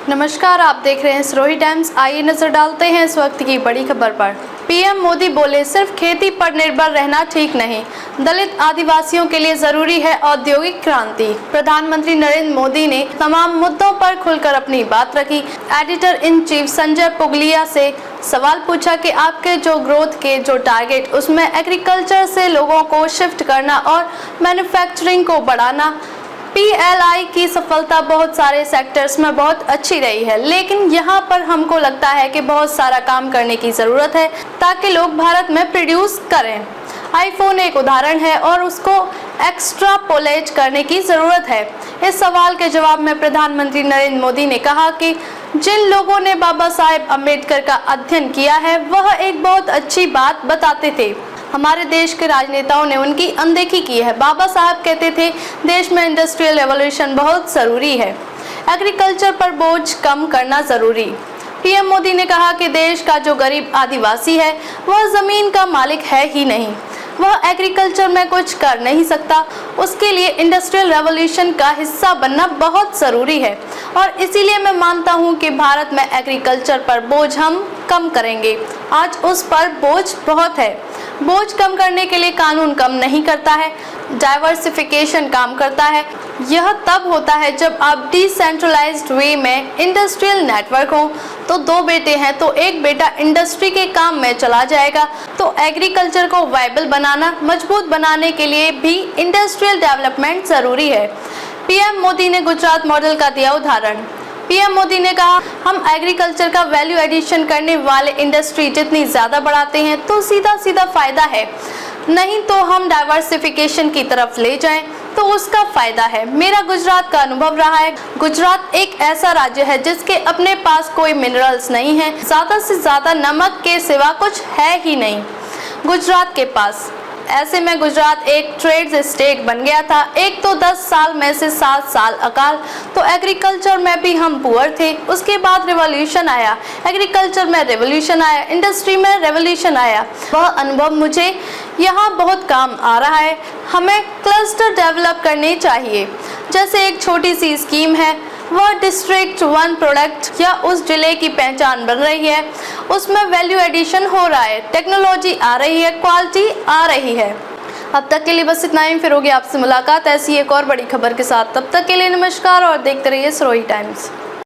नमस्कार, आप देख रहे हैं सिरोही टाइम्स। आइए नजर डालते हैं इस वक्त की बड़ी खबर पर। पीएम मोदी बोले, सिर्फ खेती पर निर्भर रहना ठीक नहीं, दलित आदिवासियों के लिए जरूरी है औद्योगिक क्रांति। प्रधानमंत्री नरेंद्र मोदी ने तमाम मुद्दों पर खुलकर अपनी बात रखी। Editor in chief Sanjay Pugalia से सवाल पूछा कि आपके जो ग्रोथ के जो टारगेट, उसमें एग्रीकल्चर से लोगों को शिफ्ट करना और मैन्युफैक्चरिंग को बढ़ाना। पीएलआई की सफलता बहुत सारे सेक्टर्स में बहुत अच्छी रही है, लेकिन यहाँ पर हमको लगता है कि बहुत सारा काम करने की ज़रूरत है ताकि लोग भारत में प्रोड्यूस करें। आईफोन एक उदाहरण है और उसको एक्स्ट्रापोलेट करने की ज़रूरत है। इस सवाल के जवाब में प्रधानमंत्री नरेंद्र मोदी ने कहा कि जिन लोगों ने बाबा साहेब अम्बेडकर का अध्ययन किया है वह एक बहुत अच्छी बात बताते थे। हमारे देश के राजनेताओं ने उनकी अनदेखी की है। बाबा साहब कहते थे देश में इंडस्ट्रियल रेवोल्यूशन बहुत ज़रूरी है, एग्रीकल्चर पर बोझ कम करना ज़रूरी। पीएम मोदी ने कहा कि देश का जो गरीब आदिवासी है वह ज़मीन का मालिक है ही नहीं, वह एग्रीकल्चर में कुछ कर नहीं सकता। उसके लिए इंडस्ट्रियल रेवोल्यूशन का हिस्सा बनना बहुत ज़रूरी है और इसीलिए मैं मानता हूं कि भारत में एग्रीकल्चर पर बोझ हम कम करेंगे। आज उस पर बोझ बहुत है। बोझ कम करने के लिए कानून काम नहीं करता है, डाइवर्सिफिकेशन काम करता है। यह तब होता है जब आप डिसेंट्रलाइज्ड वे में इंडस्ट्रियल नेटवर्क हो। तो दो बेटे हैं तो एक बेटा इंडस्ट्री के काम में चला जाएगा। तो एग्रीकल्चर को वायबल बनाना, मजबूत बनाने के लिए भी इंडस्ट्रियल डेवलपमेंट ज़रूरी है। पीएम मोदी ने गुजरात मॉडल का दिया उदाहरण। पीएम मोदी ने कहा, हम एग्रीकल्चर का वैल्यू एडिशन करने वाले इंडस्ट्री जितनी ज़्यादा बढ़ाते हैं तो सीधा सीधा फ़ायदा है, नहीं तो हम डाइवर्सिफिकेशन की तरफ ले जाएं तो उसका फ़ायदा है। मेरा गुजरात का अनुभव रहा है। गुजरात एक ऐसा राज्य है जिसके अपने पास कोई मिनरल्स नहीं है, ज़्यादा से ज़्यादा नमक के सिवा कुछ है ही नहीं गुजरात के पास। ऐसे में गुजरात एक ट्रेड स्टेट बन गया था। एक तो 10 साल में से 7 साल अकाल, तो एग्रीकल्चर में भी हम पुअर थे। उसके बाद रिवॉल्यूशन आया, एग्रीकल्चर में रिवॉल्यूशन आया, इंडस्ट्री में रिवॉल्यूशन आया। वह अनुभव मुझे यहाँ बहुत काम आ रहा है। हमें क्लस्टर डेवलप करने चाहिए। जैसे एक छोटी सी स्कीम है, वह डिस्ट्रिक्ट वन प्रोडक्ट या उस जिले की पहचान बन रही है, उसमें वैल्यू एडिशन हो रहा है, टेक्नोलॉजी आ रही है, क्वालिटी आ रही है। अब तक के लिए बस इतना ही। फिर होगी आपसे मुलाकात ऐसी एक और बड़ी खबर के साथ। तब तक के लिए नमस्कार और देखते रहिए सिरोही टाइम्स।